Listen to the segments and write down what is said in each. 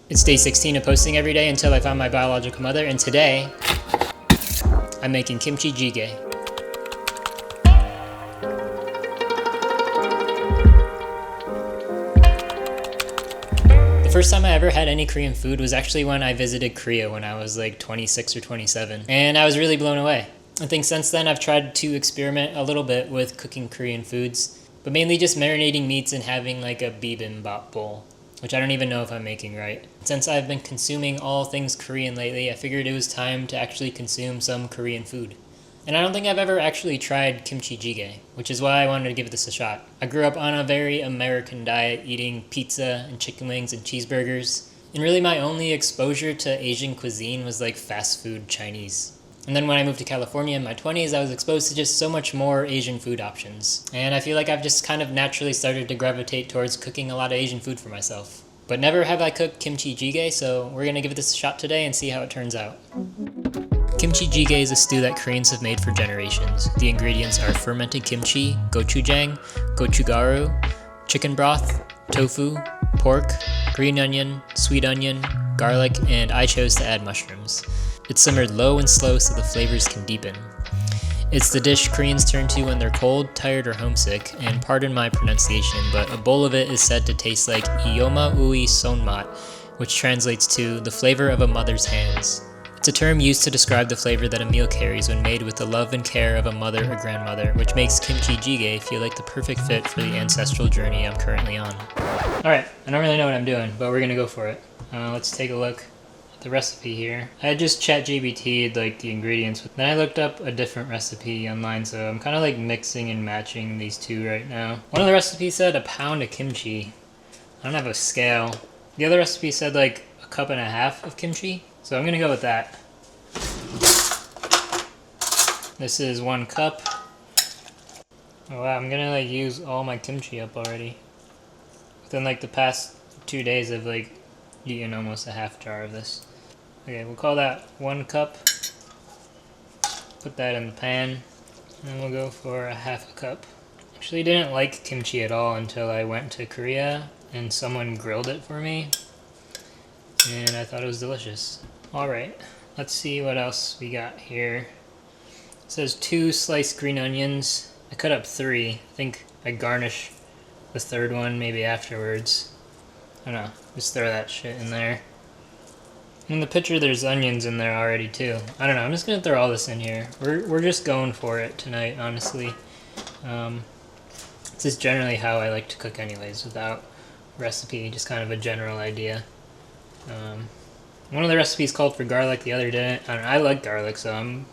It's day 16 of posting every day until I found my biological mother, and today I'm making kimchi jjigae. The first time I ever had any Korean food was actually when I visited Korea when I was like 26 or 27, and I was really blown away. I think since then I've tried to experiment a little bit with cooking Korean foods, but mainly just marinating meats and having like a bibimbap bowl, which I don't even know if I'm making right. Since I've been consuming all things Korean lately, I figured it was time to actually consume some Korean food. And I don't think I've ever actually tried kimchi jjigae, which is why I wanted to give this a shot. I grew up on a very American diet, eating pizza and chicken wings and cheeseburgers, and really my only exposure to Asian cuisine was like fast food Chinese. And then when I moved to California in my 20s, I was exposed to just so much more Asian food options. And I feel like I've just kind of naturally started to gravitate towards cooking a lot of Asian food for myself. But never have I cooked kimchi jjigae, so we're gonna give this a shot today and see how it turns out. Kimchi jjigae is a stew that Koreans have made for generations. The ingredients are fermented kimchi, gochujang, gochugaru, chicken broth, tofu, pork, green onion, sweet onion, garlic, and I chose to add mushrooms. It's simmered low and slow so the flavors can deepen. It's the dish Koreans turn to when they're cold, tired, or homesick, and pardon my pronunciation, but a bowl of it is said to taste like Iyoma ui sonmat, which translates to the flavor of a mother's hands. It's a term used to describe the flavor that a meal carries when made with the love and care of a mother or grandmother, which makes kimchi jjigae feel like the perfect fit for the ancestral journey I'm currently on. Alright, I don't really know what I'm doing, but we're gonna go for it. Let's take a look at the recipe here. I just ChatGPT'd like the ingredients, then I looked up a different recipe online, so I'm kind of like mixing and matching these two right now. One of the recipes said a pound of kimchi. I don't have a scale. The other recipe said like a cup and a half of kimchi. So I'm gonna go with that. This is 1 cup. Oh wow, I'm gonna like use all my kimchi up already. Within like the past 2 days I've like eaten almost a half jar of this. Okay, we'll call that 1 cup. Put that in the pan. And we'll go for a half a cup. Actually didn't like kimchi at all until I went to Korea and someone grilled it for me. And I thought it was delicious. Alright, let's see what else we got here. It says 2 sliced green onions. I cut up 3. I think I garnish the 3rd one maybe afterwards. I don't know, just throw that shit in there. In the picture there's onions in there already too. I don't know, I'm just gonna throw all this in here. We're just going for it tonight, honestly. This is generally how I like to cook anyways, without recipe, just kind of a general idea. One of the recipes called for garlic, the other didn't. I don't know, I like garlic, so I'm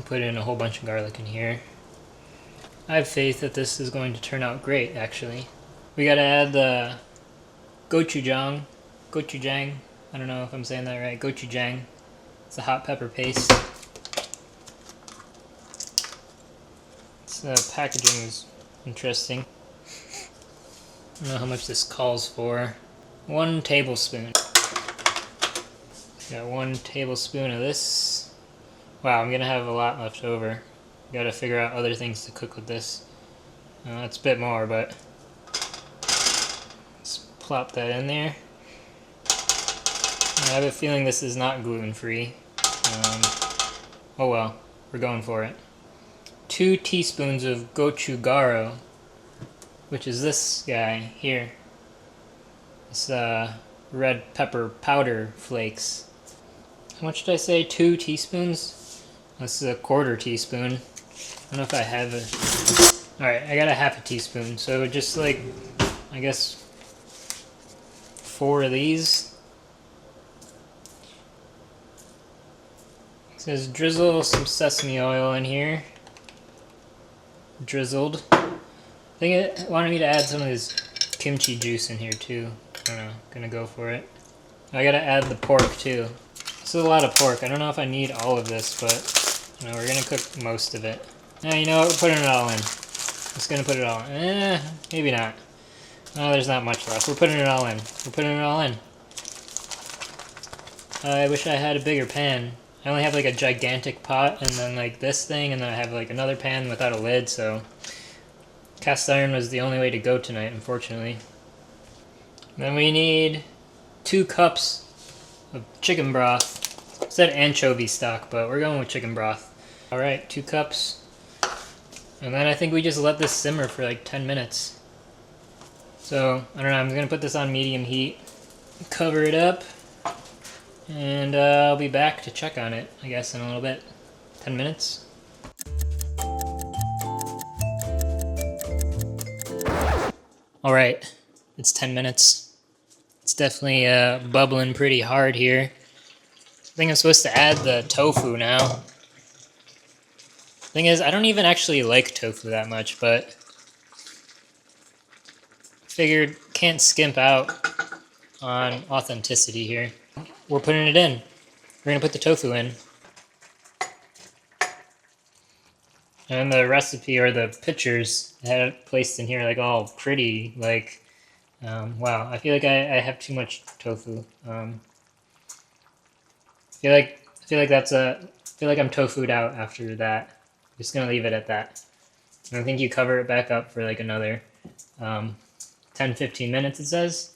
putting a whole bunch of garlic in here. I have faith that this is going to turn out great, actually. We gotta add the gochujang. I don't know if I'm saying that right. Gochujang. It's a hot pepper paste. This packaging is interesting. I don't know how much this calls for. 1 tablespoon. Got 1 tablespoon of this. Wow, I'm gonna have a lot left over. Gotta figure out other things to cook with this. It's a bit more, but let's plop that in there. I have a feeling this is not gluten-free. Oh well, we're going for it. 2 teaspoons of gochugaru, which is this guy here. This red pepper powder flakes. How much did I say? 2 teaspoons? This is a 1/4 teaspoon. I don't know if I have a... Alright, I got a half a teaspoon, so just like, I guess, 4 of these. It says drizzle some sesame oil in here. Drizzled. I think it wanted me to add some of this kimchi juice in here too. I don't know, gonna go for it. I gotta add the pork too. This is a lot of pork. I don't know if I need all of this, but you know, we're gonna cook most of it. Yeah, you know what? We're putting it all in. Just gonna put it all in. Maybe not. Oh, there's not much left. We're putting it all in. We're putting it all in. I wish I had a bigger pan. I only have like a gigantic pot and then like this thing, and then I have like another pan without a lid, so cast iron was the only way to go tonight, unfortunately. Then we need 2 cups of chicken broth. It said anchovy stock, but we're going with chicken broth. All right, 2 cups. And then I think we just let this simmer for like 10 minutes. So, I don't know, I'm gonna put this on medium heat, cover it up, and I'll be back to check on it, I guess, in a little bit. 10 minutes. All right, it's 10 minutes. It's definitely bubbling pretty hard here. I think I'm supposed to add the tofu now. Thing is, I don't even actually like tofu that much, but figured can't skimp out on authenticity here. We're putting it in. We're gonna put the tofu in. And the recipe, or the pictures, I had it placed in here like all pretty, like, wow, I feel like I have too much tofu. I feel like I'm tofu'd out after that. Just gonna leave it at that. And I think you cover it back up for like another 10-15 minutes, it says.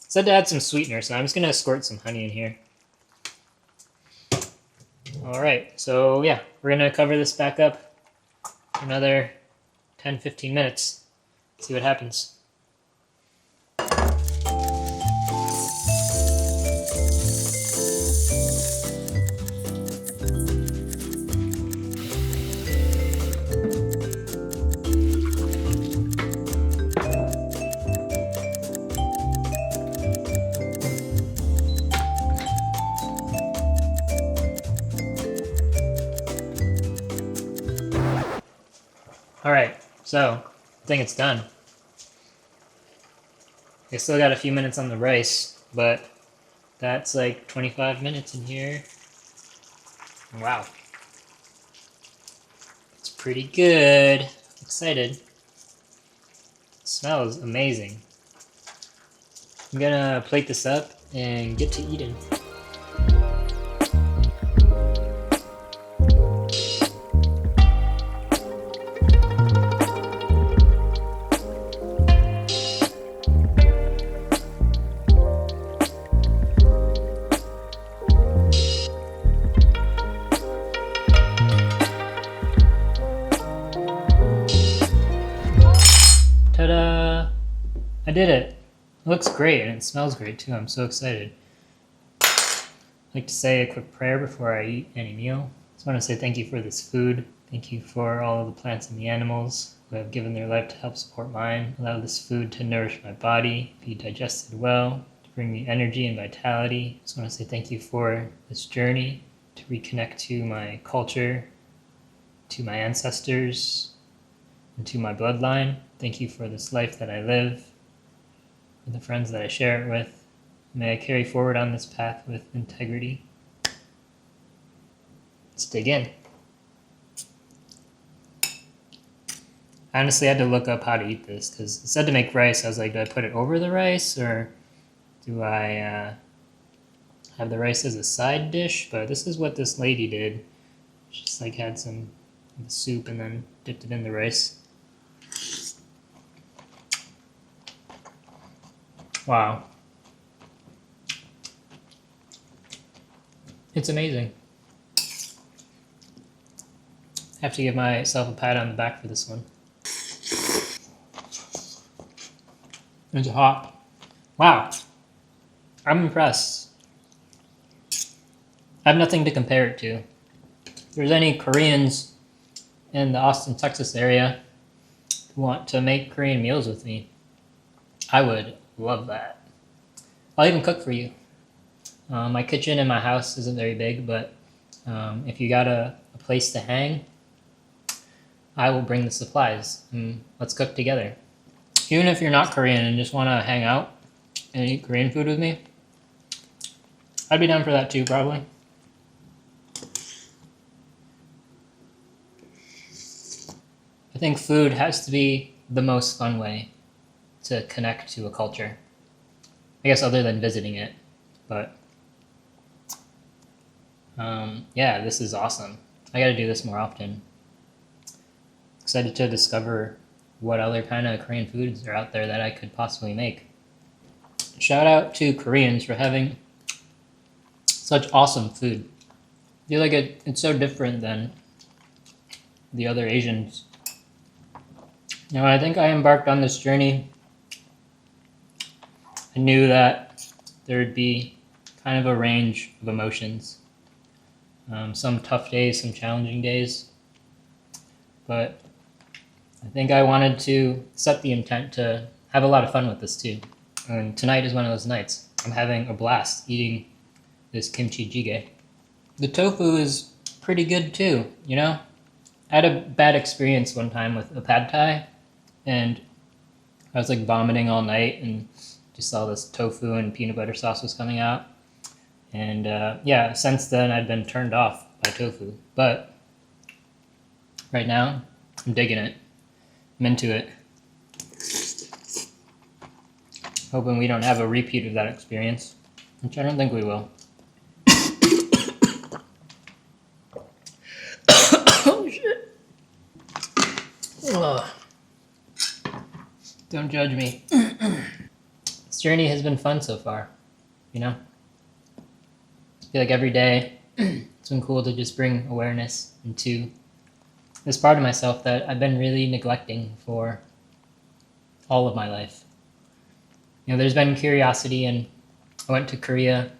It said to add some sweetener, so I'm just gonna squirt some honey in here. Alright, so yeah, we're gonna cover this back up for another 10-15 minutes. See what happens. Alright, so I think it's done. I still got a few minutes on the rice, but that's like 25 minutes in here. Wow. It's pretty good. I'm excited. It smells amazing. I'm gonna plate this up and get to eating. Ta-da! I did it! It looks great and it smells great too. I'm so excited. I'd like to say a quick prayer before I eat any meal. I just want to say thank you for this food. Thank you for all of the plants and the animals who have given their life to help support mine. Allow this food to nourish my body, be digested well, to bring me energy and vitality. I just want to say thank you for this journey to reconnect to my culture, to my ancestors, and to my bloodline. Thank you for this life that I live, for the friends that I share it with. May I carry forward on this path with integrity. Let's dig in. I honestly had to look up how to eat this because it said to make rice. I was like, do I put it over the rice or do I have the rice as a side dish? But this is what this lady did. She just like had some of the soup and then dipped it in the rice. Wow. It's amazing. I have to give myself a pat on the back for this one. It's hot. Wow. I'm impressed. I have nothing to compare it to. If there's any Koreans in the Austin, Texas area who want to make Korean meals with me, I would love that. I'll even cook for you. My kitchen in my house isn't very big, but if you got a place to hang, I will bring the supplies and let's cook together. Even if you're not Korean and just want to hang out and eat Korean food with me, I'd be down for that too, probably. I think food has to be the most fun way to connect to a culture. I guess other than visiting it, but yeah, this is awesome. I gotta do this more often. Excited to discover what other kind of Korean foods are out there that I could possibly make. shout out to Koreans for having such awesome food. I feel like it's so different than the other Asians. Now, I think I embarked on this journey, I knew that there would be kind of a range of emotions. Some tough days, some challenging days. But I think I wanted to set the intent to have a lot of fun with this too. And tonight is one of those nights. I'm having a blast eating this kimchi jjigae. The tofu is pretty good too, you know? I had a bad experience one time with a pad thai, and I was like vomiting all night and just saw this tofu and peanut butter sauce was coming out. And yeah, since then I've been turned off by tofu. But right now, I'm digging it. I'm into it. Hoping we don't have a repeat of that experience, which I don't think we will. Oh shit. Ugh. Don't judge me. This journey has been fun so far, you know? I feel like every day it's been cool to just bring awareness into this part of myself that I've been really neglecting for all of my life. You know, there's been curiosity, and I went to Korea,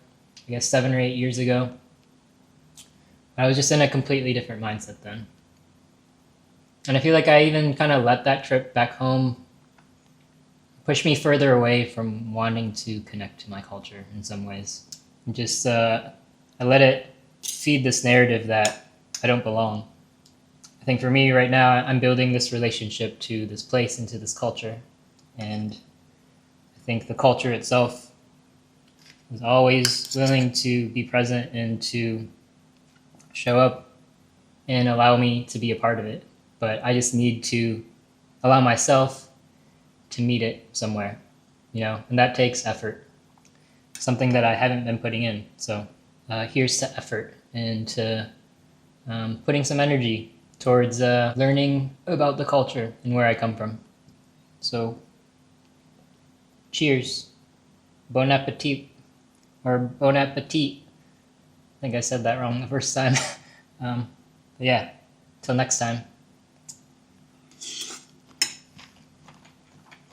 I guess 7 or 8 years ago. I was just in a completely different mindset then. And I feel like I even kind of let that trip back home push me further away from wanting to connect to my culture in some ways. And just, I let it feed this narrative that I don't belong. I think for me right now, I'm building this relationship to this place and to this culture. And I think the culture itself is always willing to be present and to show up and allow me to be a part of it. But I just need to allow myself to meet it somewhere, you know, and that takes effort. Something that I haven't been putting in. So here's to effort and to putting some energy towards learning about the culture and where I come from. So cheers. Bon appetit. Or bon appetit. I think I said that wrong the first time. But yeah, till next time.